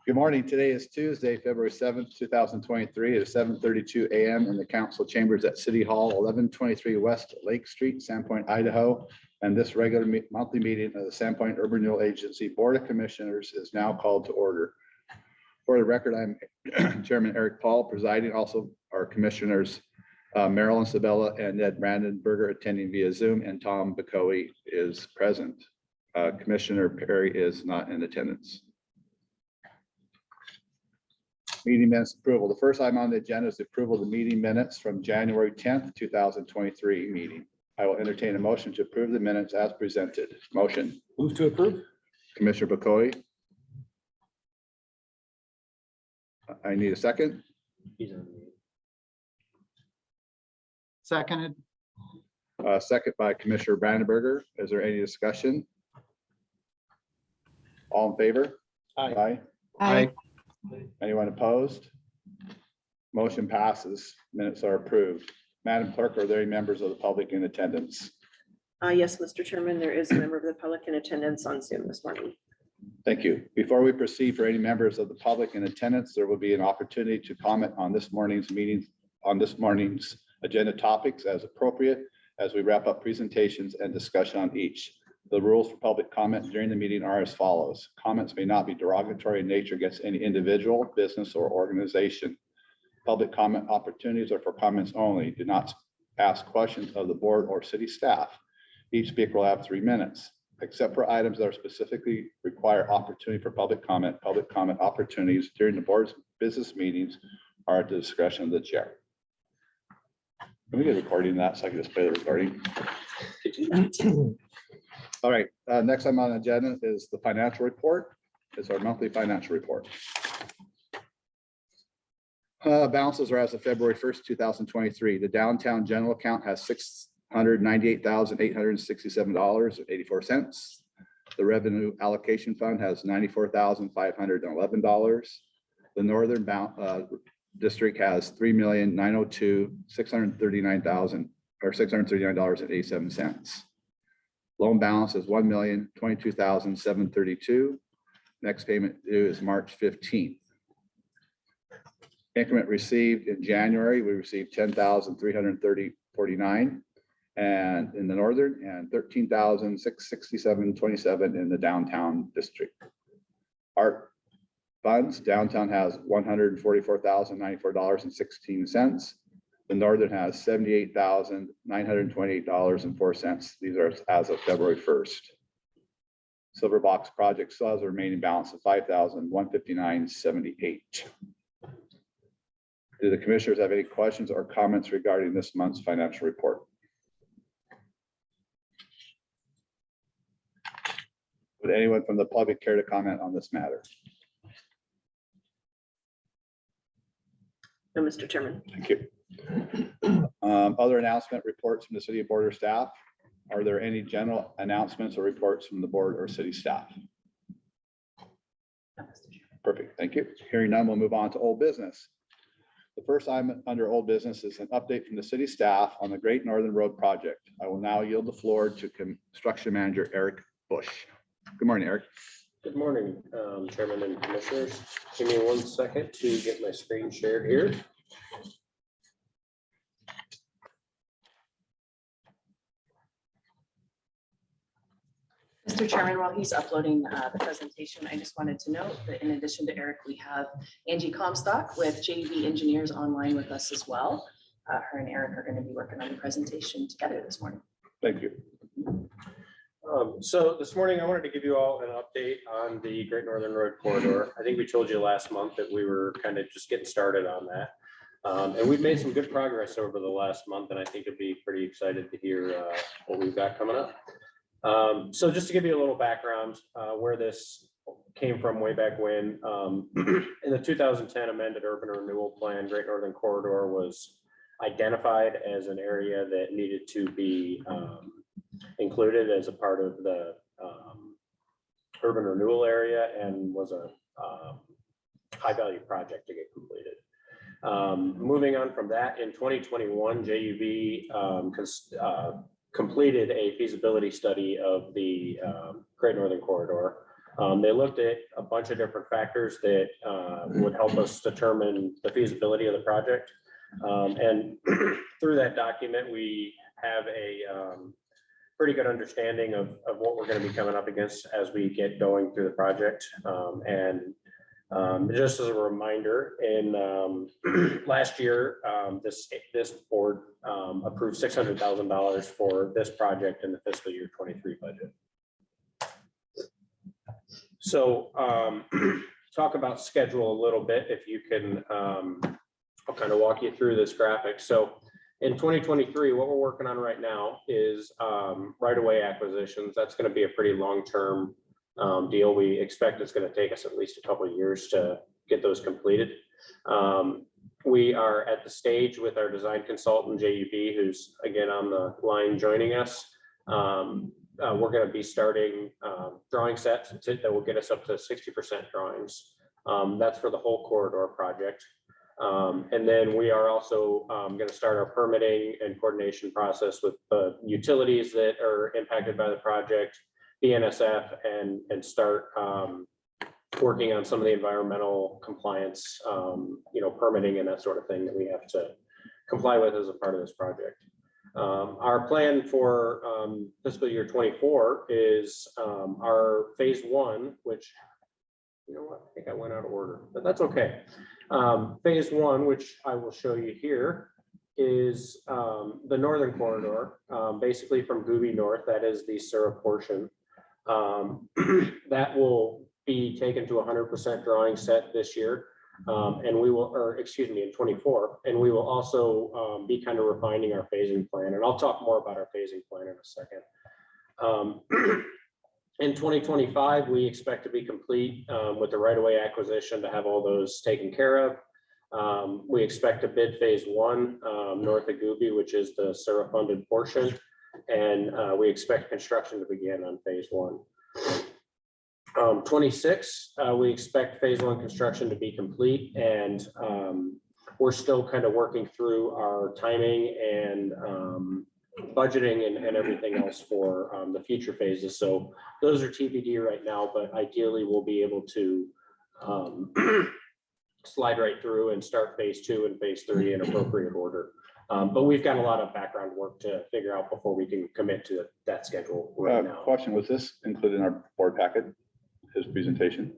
Good morning. Today is Tuesday, February 7th, 2023 at 7:32 a.m. in the council chambers at City Hall, 1123 West Lake Street, Sandpoint, Idaho. And this regular monthly meeting of the Sandpoint Urban Renewal Agency Board of Commissioners is now called to order. For the record, I'm Chairman Eric Paul presiding. Also, our commissioners Marilyn Sabella and Ned Brandenberger attending via Zoom, and Tom Bacoe is present. Commissioner Perry is not in attendance. Meeting minutes approval. The first item on the agenda is the approval of the meeting minutes from January 10th, 2023 meeting. I will entertain a motion to approve the minutes as presented. Motion. Move to approve. Commissioner Bacoe. I need a second. Seconded. Second by Commissioner Brandenberger. Is there any discussion? All in favor? Aye. Aye. Anyone opposed? Motion passes. Minutes are approved. Madam Clerk, are there any members of the public in attendance? Yes, Mr. Chairman, there is a member of the public in attendance on Zoom this morning. Thank you. Before we proceed, for any members of the public in attendance, there will be an opportunity to comment on this morning's meeting, on this morning's agenda topics as appropriate as we wrap up presentations and discussion on each. The rules for public comment during the meeting are as follows. Comments may not be derogatory in nature against any individual, business, or organization. Public comment opportunities are for comments only. Do not ask questions of the board or city staff. Each speaker will have 3 minutes. Except for items that are specifically require opportunity for public comment opportunities during the board's business meetings are at the discretion of the chair. Can we get a recording of that so I can just play the recording? All right, next item on the agenda is the financial report. It's our monthly financial report. Balances are as of February 1st, 2023. The downtown general account has $698,867.84. The revenue allocation fund has $94,511. The northern district has $3,902,639.87. Loan balance is $1,022,732. Next payment due is March 15th. Increment received in January, we received $10,330.49 and in the northern, and $13,667.27 in the downtown district. Art funds, downtown has $144,094.16. The northern has $78,928.04. These are as of February 1st. Silver Box project still has a remaining balance of $5,159.78. Do the commissioners have any questions or comments regarding this month's financial report? Would anyone from the public care to comment on this matter? No, Mr. Chairman. Thank you. Other announcement reports from the city board or staff. Are there any general announcements or reports from the board or city staff? No, Mr. Chairman. Perfect. Thank you. Hearing none, we'll move on to old business. The first item under old business is an update from the city staff on the Great Northern Road project. I will now yield the floor to construction manager Eric Bush. Good morning, Eric. Good morning, Chairman and Commissioners. Give me 1 second to get my screen shared here. Mr. Chairman, while he's uploading the presentation, I just wanted to note that in addition to Eric, we have Angie Comstock with JV Engineers online with us as well. Her and Eric are going to be working on the presentation together this morning. Thank you. So this morning, I wanted to give you all an update on the Great Northern Road corridor. I think we told you last month that we were kind of just getting started on that. And we've made some good progress over the last month, and I think you'll be pretty excited to hear what we've got coming up. So just to give you a little background where this came from way back when, in the 2010 amended urban renewal plan, Great Northern Corridor was identified as an area that needed to be included as a part of the urban renewal area and was a high value project to get completed. Moving on from that, in 2021, JUV completed a feasibility study of the Great Northern Corridor. They looked at a bunch of different factors that would help us determine the feasibility of the project. And through that document, we have a pretty good understanding of what we're going to be coming up against as we get going through the project. Just as a reminder, in last year, this board approved $600,000 for this project in the fiscal year 23 budget. So talk about schedule a little bit, if you can. I'll kind of walk you through this graphic. So in 2023, what we're working on right now is right-of-way acquisitions. That's going to be a pretty long-term deal. We expect it's going to take us at least a couple of years to get those completed. We are at the stage with our design consultant, JUB, who's again on the line joining us. We're going to be starting drawing sets that will get us up to 60% drawings. That's for the whole corridor project. And then we are also going to start our permitting and coordination process with the utilities that are impacted by the project, BNSF, and start working on some of the environmental compliance, permitting and that sort of thing that we have to comply with as a part of this project. Our plan for fiscal year 24 is our phase 1, which, you know what, I think I went out of order, but that's okay. Phase 1, which I will show you here, is the northern corridor, basically from Gooby North. That is the Sura portion. That will be taken to 100% drawing set this year. And we will, or excuse me, in 24. And we will also be kind of refining our phasing plan. And I'll talk more about our phasing plan in a second. In 2025, we expect to be complete with the right-of-way acquisition to have all those taken care of. We expect to bid phase 1 north of Gooby, which is the Sura funded portion. And we expect construction to begin on phase 1. 26, we expect phase 1 construction to be complete, and we're still kind of working through our timing and budgeting and everything else for the future phases. So those are TBD right now, but ideally we'll be able to slide right through and start phase 2 and phase 3 in appropriate order. But we've got a lot of background work to figure out before we can commit to that schedule right now. Question, was this included in our board packet, his presentation?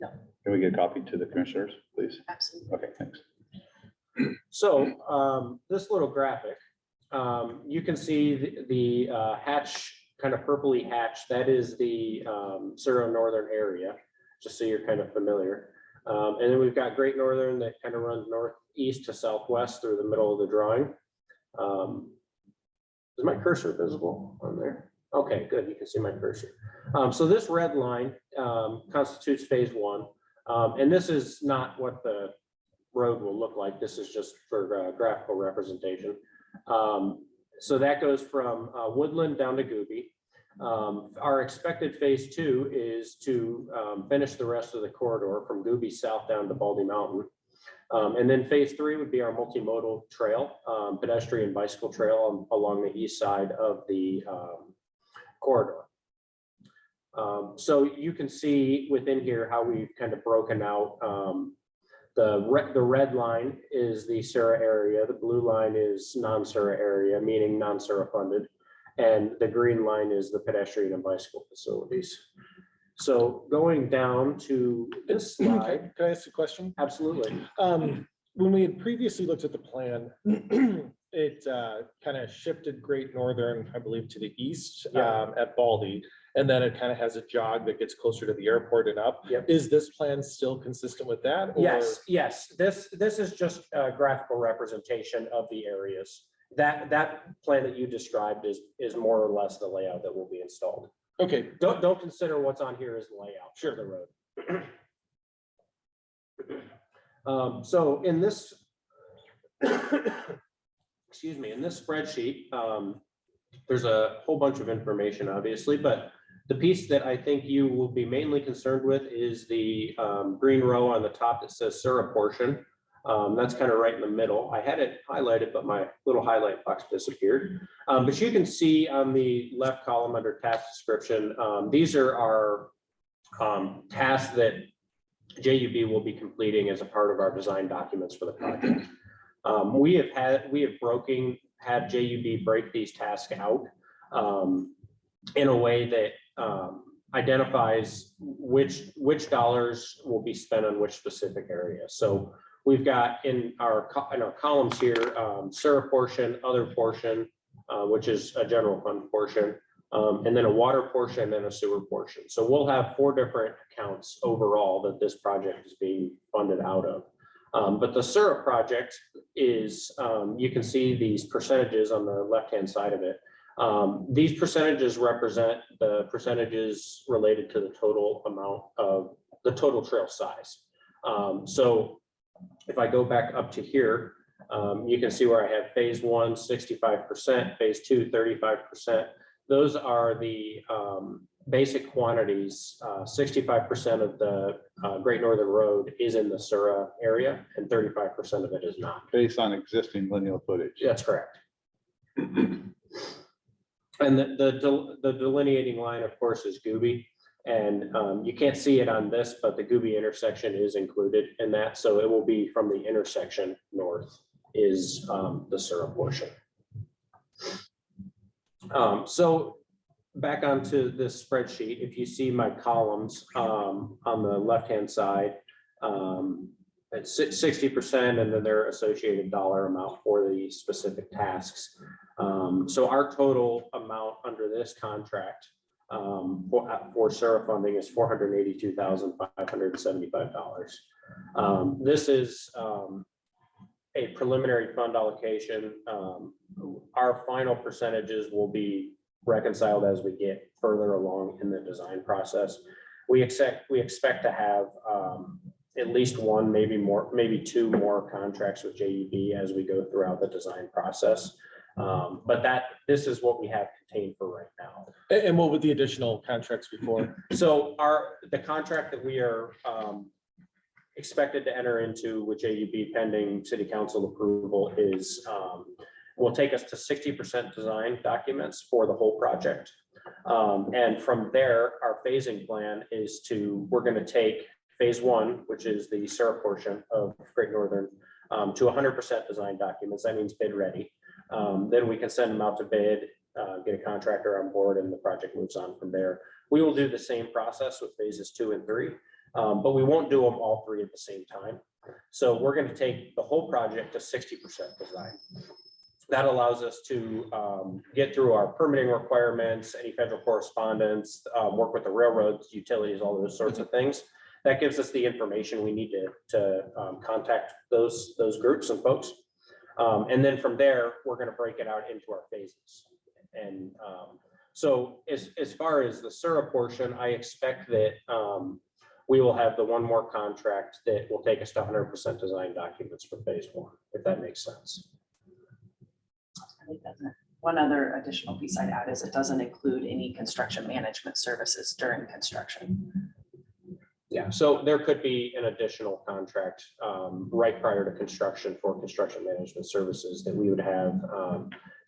No. Can we get a copy to the commissioners, please? Absolutely. Okay, thanks. So this little graphic, you can see the hatch, kind of purpley hatch. That is the Sura Northern area, just so you're kind of familiar. And then we've got Great Northern that kind of runs northeast to southwest through the middle of the drawing. Is my cursor visible on there? Okay, good. You can see my cursor. So this red line constitutes phase 1. And this is not what the road will look like. This is just for graphical representation. So that goes from Woodland down to Gooby. Our expected phase 2 is to finish the rest of the corridor from Gooby south down to Baldy Mountain. And then phase 3 would be our multimodal trail, pedestrian bicycle trail along the east side of the corridor. So you can see within here how we've kind of broken out. The red line is the Sura area. The blue line is non-Sura area, meaning non-Sura funded. And the green line is the pedestrian and bicycle facilities. So going down to this slide. Can I ask a question? Absolutely. When we had previously looked at the plan, it kind of shifted Great Northern, I believe, to the east at Baldy. And then it kind of has a jog that gets closer to the airport and up. Yep. Is this plan still consistent with that? Or? Yes. This is just a graphical representation of the areas. That plan that you described is more or less the layout that will be installed. Okay. Don't consider what's on here as the layout. Sure. Of the road. So in this, excuse me, in this spreadsheet, there's a whole bunch of information, obviously, but the piece that I think you will be mainly concerned with is the green row on the top that says Sura portion. That's kind of right in the middle. I had it highlighted, but my little highlight box disappeared. But you can see on the left column under task description, these are our tasks that JUB will be completing as a part of our design documents for the project. We have had JUB break these tasks out in a way that identifies which dollars will be spent on which specific area. So we've got in our columns here, SURA portion, other portion, which is a general fund portion, and then a water portion and a sewer portion. So we'll have 4 different accounts overall that this project is being funded out of. But the SURA project is, you can see these percentages on the left-hand side of it. These percentages represent the percentages related to the total amount of the total trail size. So if I go back up to here, you can see where I have phase 1, 65%, phase 2, 35%. Those are the basic quantities. 65% of the Great Northern Road is in the SURA area and 35% of it is not. Based on existing lineal footage. That's correct. And the delineating line, of course, is Gooby. And you can't see it on this, but the Gooby intersection is included in that. So it will be from the intersection north is the SURA portion. So back onto this spreadsheet, if you see my columns on the left-hand side, it's 60% and then their associated dollar amount for the specific tasks. So our total amount under this contract for SURA funding is $482,575. This is a preliminary fund allocation. Our final percentages will be reconciled as we get further along in the design process. We expect to have at least 1, maybe 2 more contracts with JUB as we go throughout the design process. But this is what we have contained for right now. And what would the additional contracts be for? So the contract that we are expected to enter into with JUB pending city council approval is will take us to 60% design documents for the whole project. And from there, our phasing plan is we're going to take phase 1, which is the SURA portion of Great Northern, to 100% design documents. That means bid ready. Then we can send them out to bid, get a contractor on board, and the project moves on from there. We will do the same process with phases 2 and 3, but we won't do them all 3 at the same time. So we're going to take the whole project to 60% design. That allows us to get through our permitting requirements, any federal correspondence, work with the railroads, utilities, all those sorts of things. That gives us the information we need to contact those groups and folks. And then from there, we're going to break it out into our phases. And so as far as the SURA portion, I expect that we will have the 1 more contract that will take us to 100% design documents for phase 1, if that makes sense. It doesn't. One other additional piece I'd add is it doesn't include any construction management services during construction. Yeah, so there could be an additional contract right prior to construction for construction management services that we would have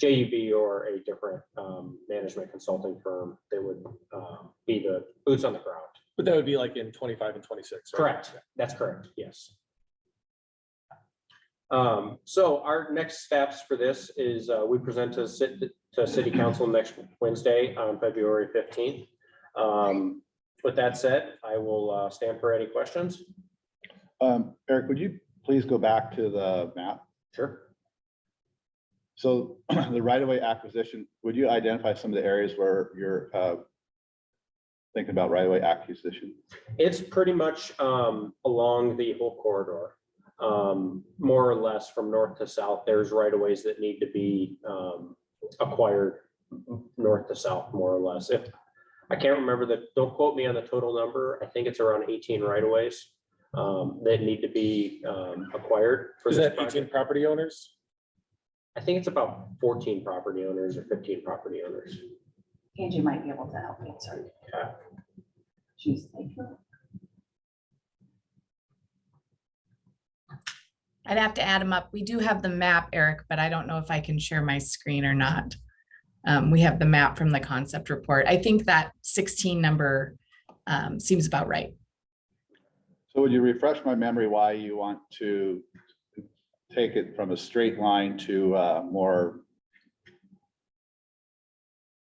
JUB or a different management consulting firm that would be the boots on the ground. But that would be like in 25 and 26, right? Correct. That's correct. Yes. So our next steps for this is we present to City Council next Wednesday on February 15th. With that said, I will stand for any questions. Eric, would you please go back to the map? Sure. So the right-of-way acquisition, would you identify some of the areas where you're thinking about right-of-way acquisition? It's pretty much along the whole corridor. More or less from north to south, there's right-of-ways that need to be acquired north to south, more or less. If I can't remember don't quote me on the total number. I think it's around 18 right-of-ways that need to be acquired. Is that 18 property owners? I think it's about 14 property owners or 15 property owners. Angie might be able to help answer. Yeah. She's like, I'd have to add them up. We do have the map, Eric, but I don't know if I can share my screen or not. We have the map from the concept report. I think that 16 number seems about right. So would you refresh my memory why you want to take it from a straight line to more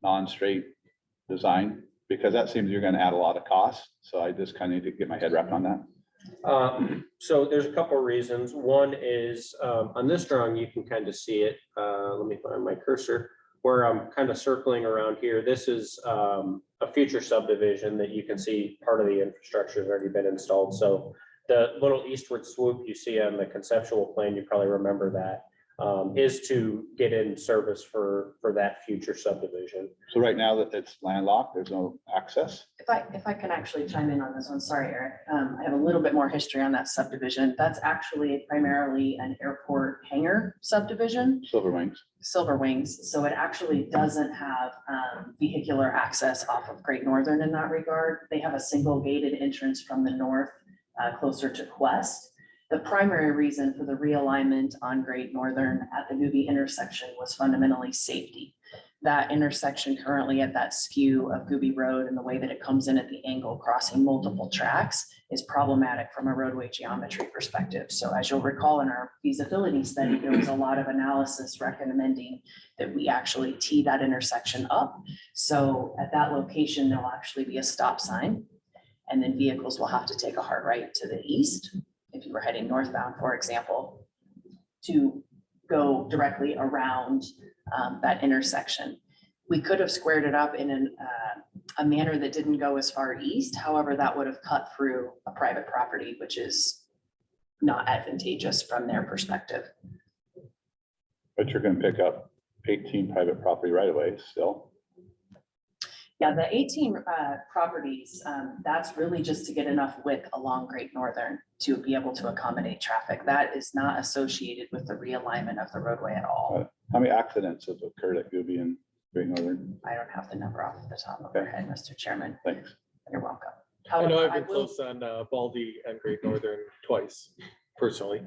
non-straight design? Because that seems you're going to add a lot of costs. So I just kind of need to get my head wrapped on that. So there's a couple of reasons. One is on this drawing, you can kind of see it. Let me find my cursor where I'm kind of circling around here. This is a future subdivision that you can see part of the infrastructure has already been installed. So the little eastward swoop you see on the conceptual plan, you probably remember that, is to get in service for that future subdivision. So right now that it's landlocked, there's no access. If I can actually chime in on this one, sorry, Eric. I have a little bit more history on that subdivision. That's actually primarily an airport hangar subdivision, Silver Wings. Silver Wings. So it actually doesn't have vehicular access off of Great Northern in that regard. They have a single gated entrance from the north, closer to Quest. The primary reason for the realignment on Great Northern at the Gooby intersection was fundamentally safety. That intersection currently at that skew of Gooby Road and the way that it comes in at the angle crossing multiple tracks is problematic from a roadway geometry perspective. So as you'll recall in our feasibility study, there was a lot of analysis recommending that we actually tee that intersection up. So at that location, there'll actually be a stop sign, and then vehicles will have to take a hard right to the east, if you were heading northbound, for example, to go directly around that intersection. We could have squared it up in a manner that didn't go as far east. However, that would have cut through a private property, which is not advantageous from their perspective. But you're going to pick up 18 private property right away still. Yeah, the 18 properties, that's really just to get enough width along Great Northern to be able to accommodate traffic. That is not associated with the realignment of the roadway at all. How many accidents have occurred at Gooby and Great Northern? I don't have the number off the top of my head, Mr. Chairman. Thanks. You're welcome. I know However, I've been close on Baldy and Great Northern twice, personally.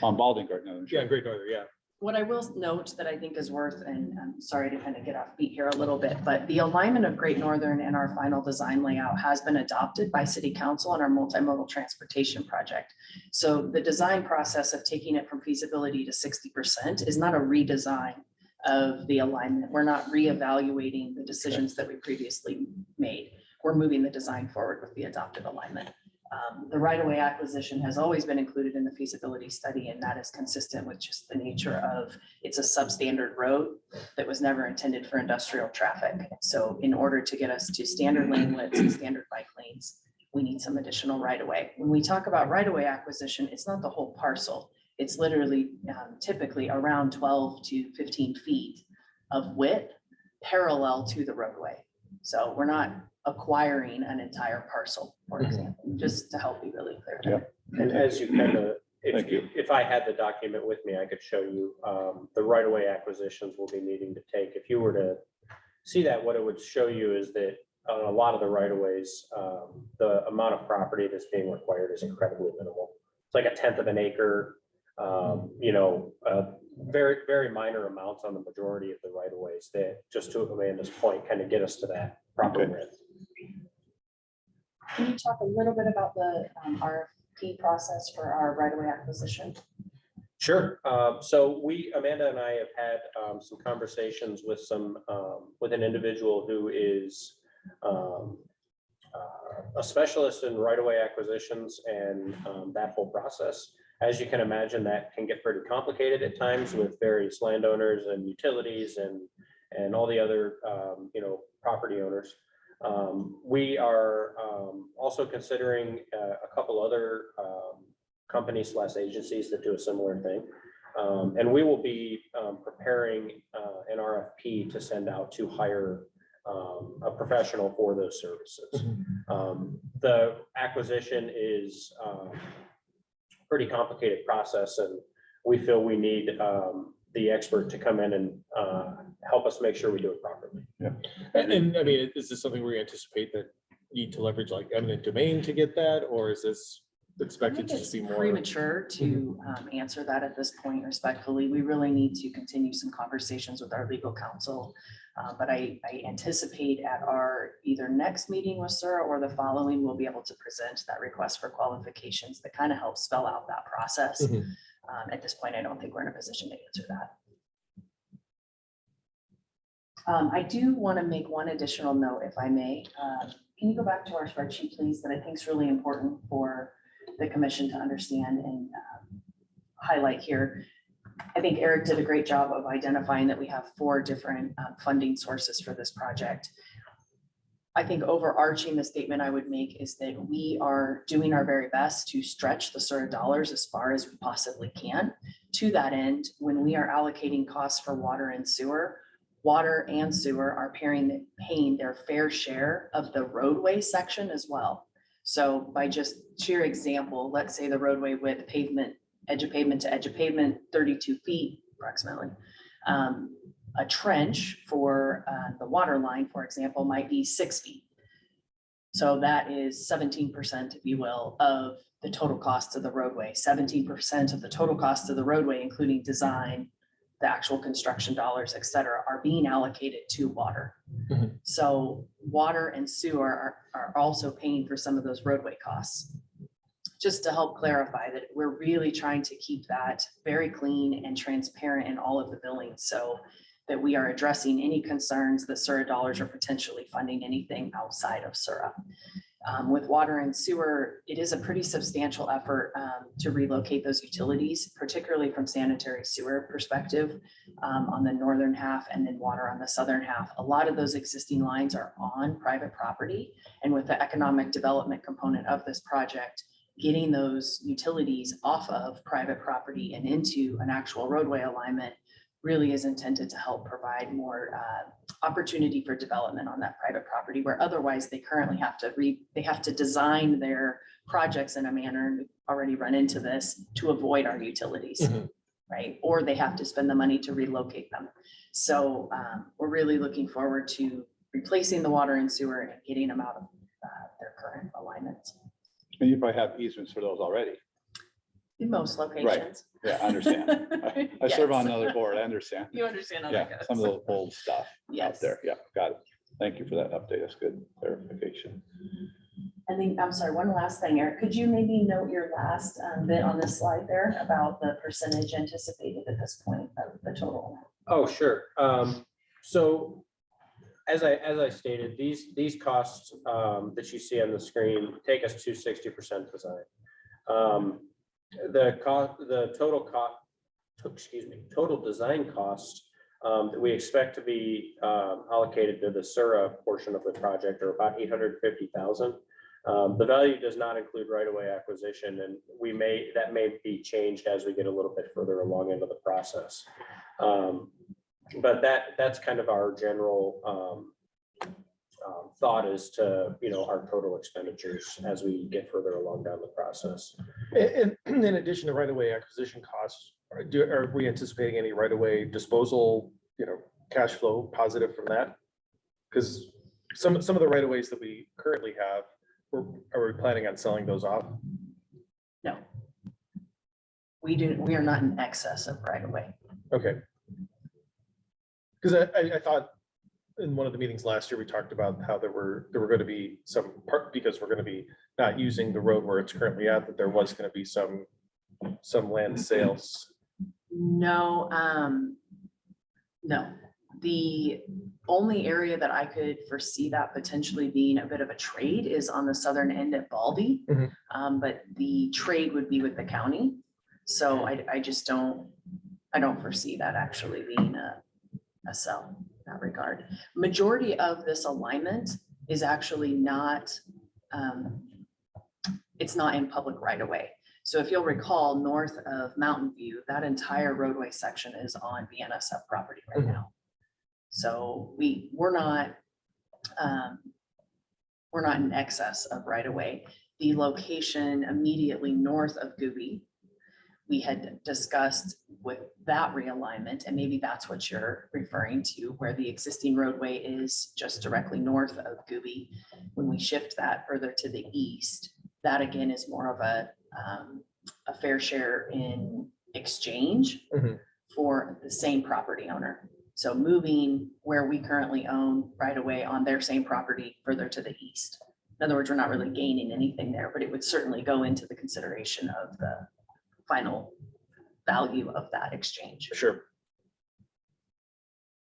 On Baldwin, Great Northern. Yeah, Great Northern, yeah. What I will note that I think is worth, and I'm sorry to kind of get off beat here a little bit, but the alignment of Great Northern and our final design layout has been adopted by City Council on our multimodal transportation project. So the design process of taking it from feasibility to 60% is not a redesign of the alignment. We're not reevaluating the decisions that we previously made. We're moving the design forward with the adopted alignment. The right-of-way acquisition has always been included in the feasibility study, and that is consistent with just the nature of it's a substandard road that was never intended for industrial traffic. So in order to get us to standard lane widths and standard bike lanes, we need some additional right-of-way. When we talk about right-of-way acquisition, it's not the whole parcel. It's literally typically around 12 to 15 feet of width parallel to the roadway. So we're not acquiring an entire parcel, for example, just to help be really clear. Yeah. And as you kind of, Thank you. if I had the document with me, I could show you the right of way acquisitions we'll be needing to take. If you were to see that, what it would show you is that on a lot of the right of ways, the amount of property that's being required is incredibly minimal. It's like 1/10 of an acre, very, very minor amounts on the majority of the right of ways that, just to Amanda's point, kind of get us to that proper Okay. width. Can you talk a little bit about the RFP process for our right-of-way acquisition? Sure. So Amanda and I have had some conversations with with an individual who is a specialist in right-of-way acquisitions and that whole process. As you can imagine, that can get pretty complicated at times with various landowners and utilities and all the other property owners. We are also considering a couple other companies / agencies that do a similar thing. And we will be preparing an RFP to send out to hire a professional for those services. The acquisition is pretty complicated process, and we feel we need the expert to come in and help us make sure we do it properly. And I mean, is this something we anticipate that need to leverage like eminent domain to get that, or is this I expected think to it's just be more. premature to answer that at this point respectfully. We really need to continue some conversations with our legal counsel. But I anticipate at our either next meeting with Sura or the following, we'll be able to present that request for qualifications that kind of help spell out that process. Mhm. At this point, I don't think we're in a position to answer that. I do want to make one additional note, if I may. Can you go back to our spreadsheet, please, that I think is really important for the commission to understand and highlight here. I think Eric did a great job of identifying that we have 4 different funding sources for this project. I think overarching the statement I would make is that we are doing our very best to stretch the Sura dollars as far as we possibly can. To that end, when we are allocating costs for water and sewer are paying their fair share of the roadway section as well. So by just sheer example, let's say the roadway width pavement, edge of pavement to edge of pavement, 32 feet approximately. A trench for the water line, for example, might be 6 feet. So that is 17%, if you will, of the total cost of the roadway. 17% of the total cost of the roadway, including design, the actual construction dollars, et cetera, are being allocated to water. Mhm. So water and sewer are also paying for some of those roadway costs. Just to help clarify that we're really trying to keep that very clean and transparent in all of the billings, so that we are addressing any concerns that Sura dollars are potentially funding anything outside of Sura. With water and sewer, it is a pretty substantial effort to relocate those utilities, particularly from sanitary sewer perspective on the northern half, and then water on the southern half. A lot of those existing lines are on private property, and with the economic development component of this project, getting those utilities off of private property and into an actual roadway alignment really is intended to help provide more opportunity for development on that private property, where otherwise they currently have to design their projects in a manner, and we've already run into this, to avoid our utilities, Mhm. right? Or they have to spend the money to relocate them. So we're really looking forward to replacing the water and sewer and getting them out of their current alignments And you probably have easements for those already. in most locations. Yeah, I understand. I serve on Yes. another board, I understand. You understand how Yeah, that goes. some of the old stuff out Yes. there. Yeah, got it. Thank you for that update. That's good clarification. I think, I'm sorry, one last thing, Eric, could you maybe note your last bit on this slide there about the percentage anticipated at this point of the total? Oh, sure. So as I stated, these costs that you see on the screen take us to 60% design. The total design cost that we expect to be allocated to the Sura portion of the project are about $850,000. The value does not include right-of-way acquisition, and that may be changed as we get a little bit further along into the process. But that's kind of our general thought as to, our total expenditures as we get further along down the process. And in addition to right-of-way acquisition costs, are we anticipating any right-of-way disposal, cash flow positive from that? Because some of the right-of-ways that we currently have, are we planning on selling those off? No. We are not in excess of right away. Okay. Because I thought in one of the meetings last year, we talked about how there were going to be some part, because we're going to be not using the road where it's currently at, that there was going to be some land sales. No, no. The only area that I could foresee that potentially being a bit of a trade is on the southern end at Baldy. Mhm. But the trade would be with the county. So I just don't foresee that actually being a sell in that regard. Majority of this alignment is actually not, it's not in public right of way. So if you'll recall, north of Mountain View, that entire roadway section is on BNSF property right now. So we're not in excess of right of way. The location immediately north of Gooby, we had discussed with that realignment, and maybe that's what you're referring to, where the existing roadway is just directly north of Gooby. When we shift that further to the east, that again is more of a fair share in exchange Mhm. for the same property owner. So moving where we currently own right away on their same property further to the east. In other words, we're not really gaining anything there, but it would certainly go into the consideration of the final value of that exchange. Sure.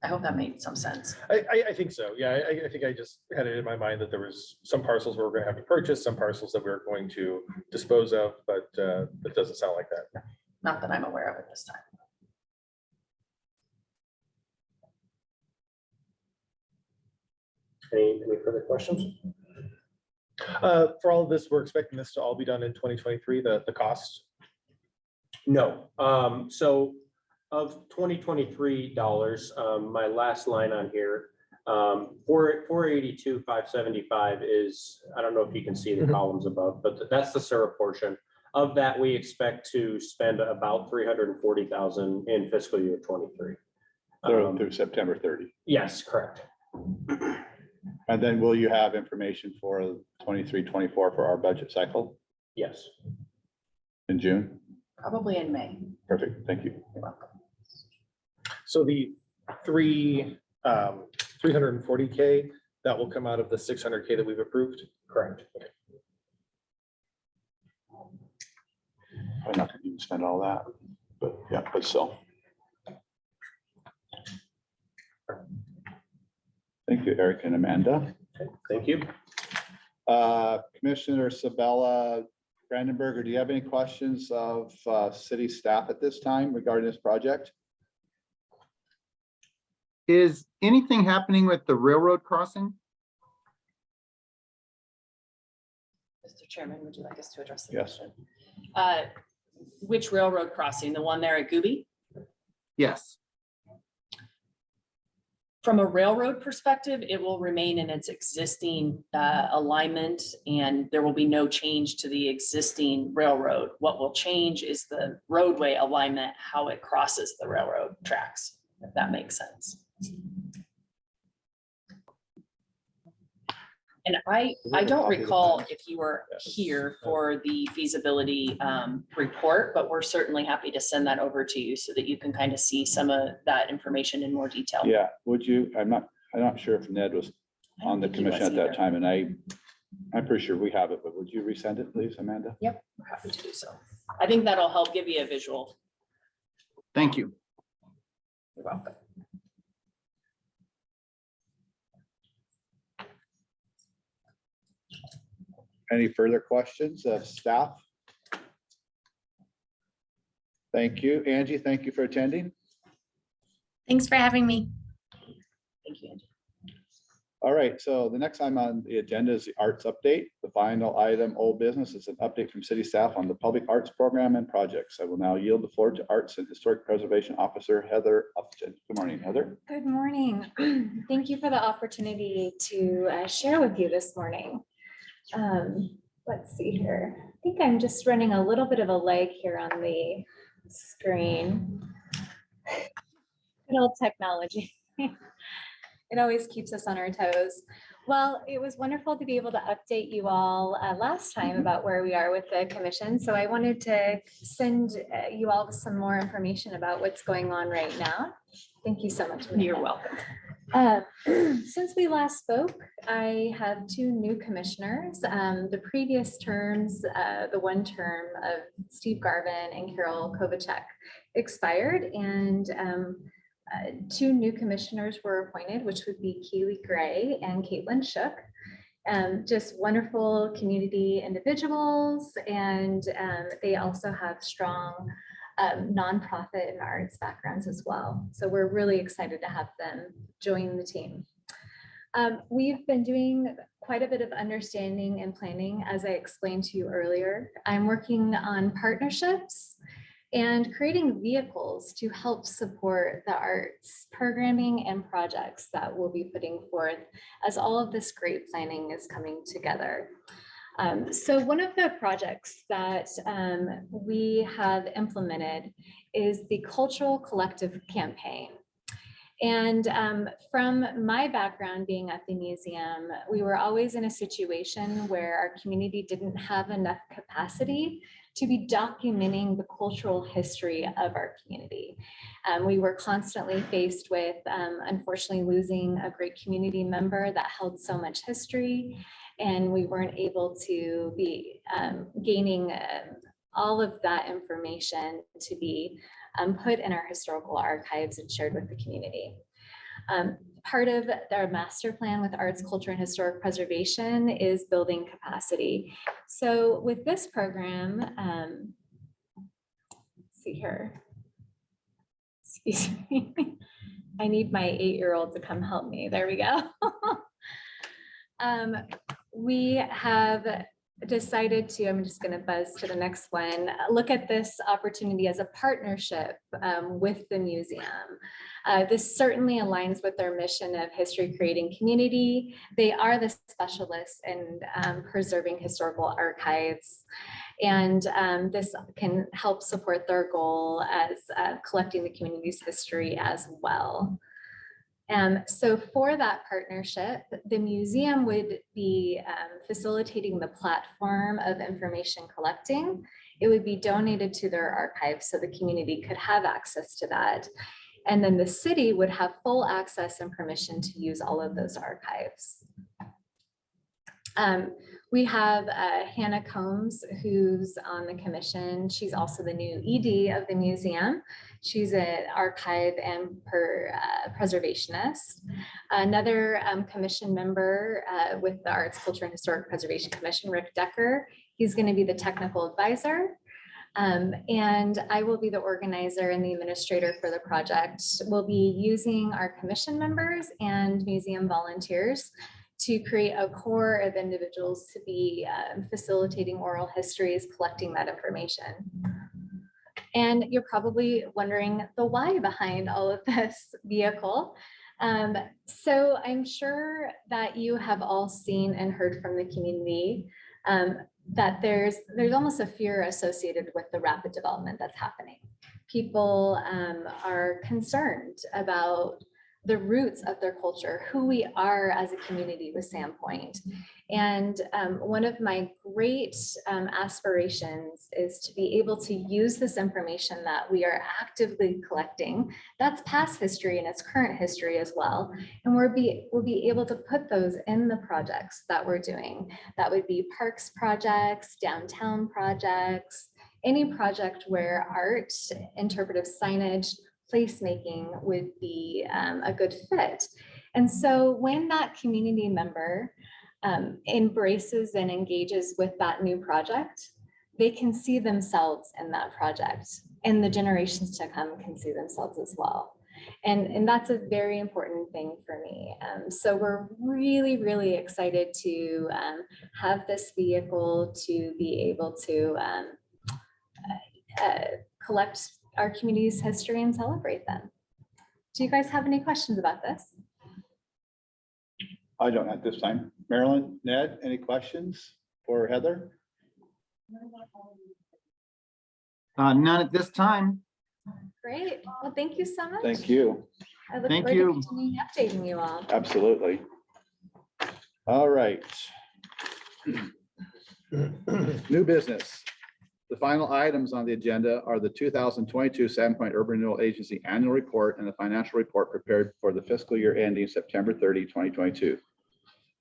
I hope that made some sense. I think so. Yeah, I think I just had it in my mind that there was some parcels we were going to have to purchase, some parcels that we were going to dispose of, but it doesn't sound like that. Not that I'm aware of at this time. Any further questions? For all of this, we're expecting this to all be done in 2023, the cost. No. So of 2023 dollars, my last line on here, 482, 575 is, I don't know if you can see the Mhm. columns above, but that's the SURA portion. Of that, we expect to spend about 340,000 in fiscal year 23. Through September 30. Yes, correct. And then will you have information for 23, 24 for our budget cycle Yes. in June? Probably in May. Perfect, thank you. You're welcome. So the 340K, that will come out of the 600K that we've approved? Correct. I'm not gonna even spend all that, but yeah, but still. Thank you, Eric and Amanda. Thank you. Commissioner Sabella Brandenberger, do you have any questions of city staff at this time regarding this project? Is anything happening with the railroad crossing? Mr. Chairman, would you like us to address the Yes. question? Which railroad crossing? The one there at Gooby? Yes. From a railroad perspective, it will remain in its existing alignment, and there will be no change to the existing railroad. What will change is the roadway alignment, how it crosses the railroad tracks, if that makes sense. And I don't recall if you were here for the feasibility report, but we're certainly happy to send that over to you so that you can kind of see some of that information in more detail. Yeah, would you, I'm not sure if Ned was I don't on the think he was commission at that either. time, and I'm pretty sure we have it, but would you resend it, please, Amanda? Yep, we're happy to do so. I think that'll help give you a visual. Thank you. You're welcome. Any further questions of staff? Thank you. Angie, thank you for attending. Thanks for having me. Thank you, Angie. All right, so the next item on the agenda is the arts update. The final item, old business, is an update from city staff on the public arts program and projects. I will now yield the floor to Arts and Historic Preservation Officer Heather Upton. Good morning, Heather. Good morning. Thank you for the opportunity to share with you this morning. Let's see here. I think I'm just running a little bit of a lag here on the screen. Good old technology. It always keeps us on our toes. Well, it was wonderful to be able to update you all last time about where we are with the commission. So I wanted to send you all some more information about what's going on right now. Thank you so much. You're Amanda. welcome. Since we last spoke, I have two new commissioners. The previous terms, the one term of Steve Garvin and Carol Kovacek expired, and two new commissioners were appointed, which would be Keely Gray and Caitlin Shook. Just wonderful community individuals, and they also have strong nonprofit and arts backgrounds as well. So we're really excited to have them join the team. We've been doing quite a bit of understanding and planning, as I explained to you earlier. I'm working on partnerships and creating vehicles to help support the arts programming and projects that we'll be putting forth as all of this great planning is coming together. So one of the projects that we have implemented is the Cultural Collective Campaign. And from my background being at the museum, we were always in a situation where our community didn't have enough capacity to be documenting the cultural history of our community. We were constantly faced with, unfortunately, losing a great community member that held so much history, and we weren't able to be gaining all of that information to be put in our historical archives and shared with the community. Part of our master plan with arts, culture, and historic preservation is building capacity. So with this program, let's see here. Excuse me. I need my 8-year-old to come help me. There we go. We have decided to, I'm just going to buzz to the next one, look at this opportunity as a partnership with the museum. This certainly aligns with their mission of history creating community. They are the specialists in preserving historical archives. And this can help support their goal as collecting the community's history as well. So for that partnership, the museum would be facilitating the platform of information collecting. It would be donated to their archives so the community could have access to that. And then the city would have full access and permission to use all of those archives. We have Hannah Combs, who's on the commission. She's also the new ED of the museum. She's an archive and preservationist. Another commission member with the Arts, Culture, and Historic Preservation Commission, Rick Decker. He's going to be the technical advisor. And I will be the organizer and the administrator for the project. We'll be using our commission members and museum volunteers to create a core of individuals to be facilitating oral histories, collecting that information. And you're probably wondering the why behind all of this vehicle. So I'm sure that you have all seen and heard from the community that there's almost a fear associated with the rapid development that's happening. People are concerned about the roots of their culture, who we are as a community with Sandpoint. And one of my great aspirations is to be able to use this information that we are actively collecting. That's past history and it's current history as well. And we'll be able to put those in the projects that we're doing. That would be parks projects, downtown projects, any project where art, interpretive signage, placemaking would be a good fit. And so when that community member embraces and engages with that new project, they can see themselves in that project, and the generations to come can see themselves as well. And that's a very important thing for me. So we're really, really excited to have this vehicle to be able to collect our community's history and celebrate them. Do you guys have any questions about this? I don't at this time. Marilyn, Ned, any questions for Heather? None at this time. Great. Well, thank you so much. Thank you. I look Thank forward you. to continuing updating you all. Absolutely. All right. New business. The final items on the agenda are the 2022 Sandpoint Urban Renewal Agency Annual Report and the financial report prepared for the fiscal year ending September 30, 2022.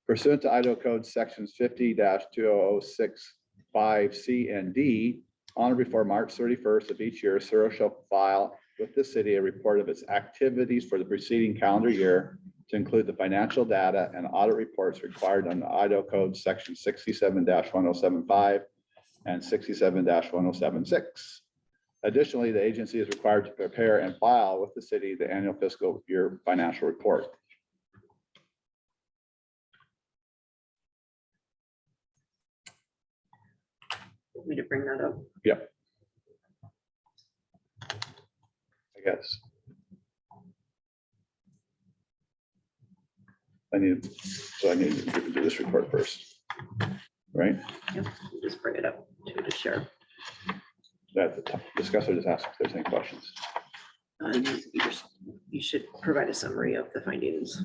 Pursuant to Idaho Code Sections 50-20065C and D, on or before March 31st of each year, SURO shall file with the city a report of its activities for the preceding calendar year to include the financial data and audit reports required under Idaho Code Section 67-1075 and 67-1076. Additionally, the agency is required to prepare and file with the city the annual fiscal year financial report. Want me to bring that up? Yep. I guess. I need to do this report first, right? Yep, just bring it up to share. That the discussor just asked if there's any questions. You should provide a summary of the findings.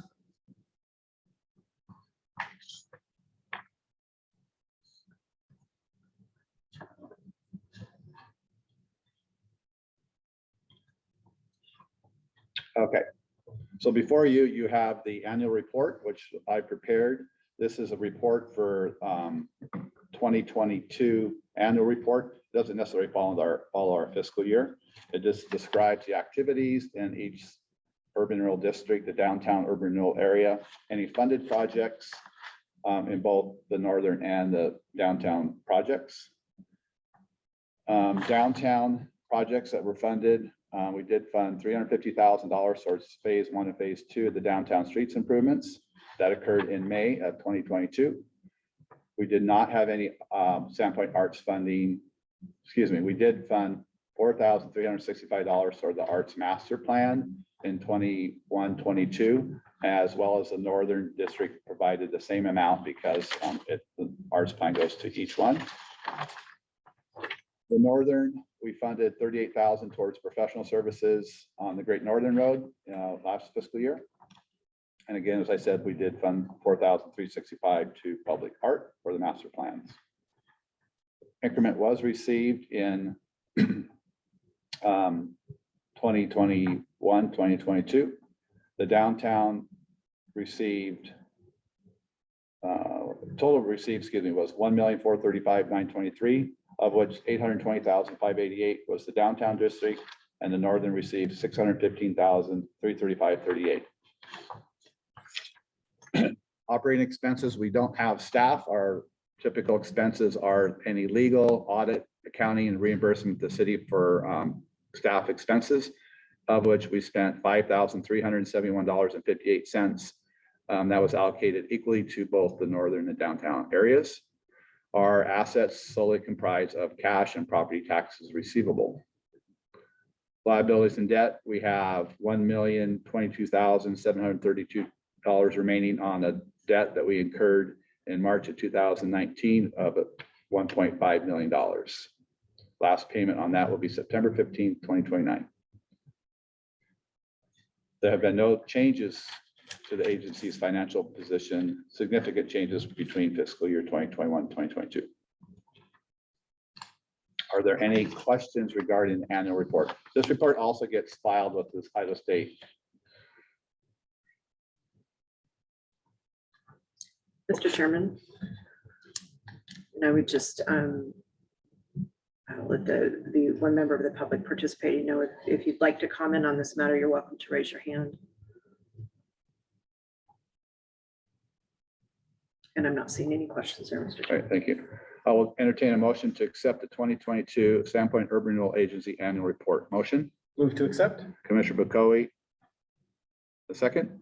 Okay, so before you, you have the annual report, which I prepared. This is a report for 2022 annual report. Doesn't necessarily follow our fiscal year. It just describes the activities in each urban renewal district, the downtown urban renewal area, any funded projects in both the northern and the downtown projects. Downtown projects that were funded, we did fund $350,000 towards phase 1 and phase 2 of the downtown streets improvements. That occurred in May of 2022. We did not have any Sandpoint Arts funding. Excuse me, we did fund $4,365 toward the Arts Master Plan in 21-22, as well as the Northern District provided the same amount because the Arts Plan goes to each one. The Northern, we funded $38,000 towards professional services on the Great Northern Road last fiscal year. And again, as I said, we did fund $4,365 to public art for the master plans. Increment was received in 2021, 2022. The downtown received, total received, excuse me, was $1,435,923, of which $820,588 was the downtown district, and the northern received $615,335.38. Operating expenses, we don't have staff. Our typical expenses are any legal, audit, accounting, and reimbursement to the city for staff expenses, of which we spent $5,371.58. That was allocated equally to both the northern and downtown areas. Our assets solely comprise of cash and property taxes receivable. Liabilities and debt, we have $1,022,732 remaining on a debt that we incurred in March of 2019 of $1.5 million. Last payment on that will be September 15th, 2029. There have been no changes to the agency's financial position, significant changes between fiscal year 2021 and 2022. Are there any questions regarding the annual report? This report also gets filed with the Idaho State. Mr. Chairman, and I would just I'll let the one member of the public participating know if you'd like to comment on this matter, you're welcome to raise your hand. And I'm not seeing any questions there, Mr. All Chairman. right, thank you. I will entertain a motion to accept the 2022 Sandpoint Urban Renewal Agency annual report. Motion, Move to accept. Commissioner Bokoe. The second,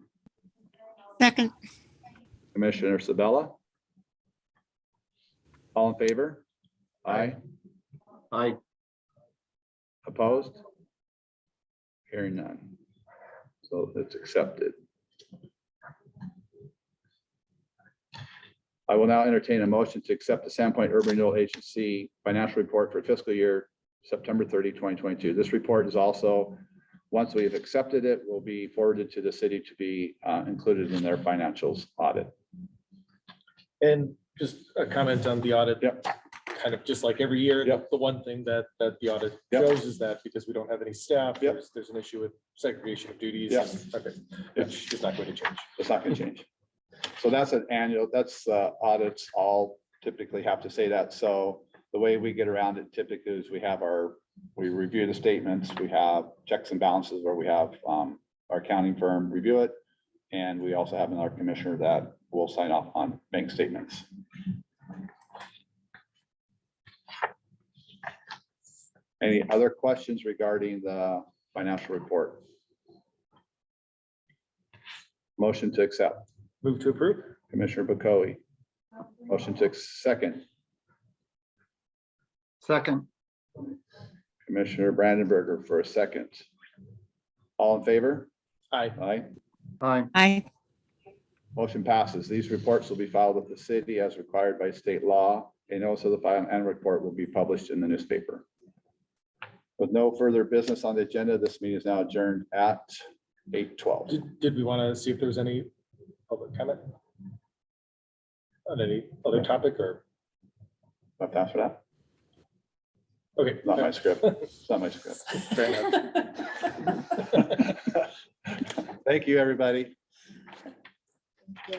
Second, Commissioner Sabella. All in favor? Aye. Aye. Opposed? Hearing none. So it's accepted. I will now entertain a motion to accept the Sandpoint Urban Renewal Agency financial report for fiscal year September 30, 2022. This report is also, once we have accepted it, will be forwarded to the city to be included in their financials audit. And just a comment on the audit. Yep. Kind of just like every year, Yep. the one thing that the audit Yep. shows is that because we don't have any staff, Yep. there's an issue with segregation of duties. Yep. Okay, Yep. which is not going to change. It's not going to change. So that's an annual, that's audits all typically have to say that. So the way we get around it typically is we review the statements, we have checks and balances where we have our accounting firm review it. And we also have another commissioner that will sign off on bank statements. Any other questions regarding the financial report? Motion to accept. Move to approve. Commissioner Bokoe. Motion to second. Second. Commissioner Brandenberger for a second. All in favor? Aye. Aye. Aye. aye. Motion passes. These reports will be filed with the city as required by state law. And also the final annual report will be published in the newspaper. With no further business on the agenda, this meeting is now adjourned at 8:12. Did we want to see if there was any public comment? On any other topic or, Have time for that? okay. Not my script. It's not my script. Fair enough. Thank you, everybody. Yeah.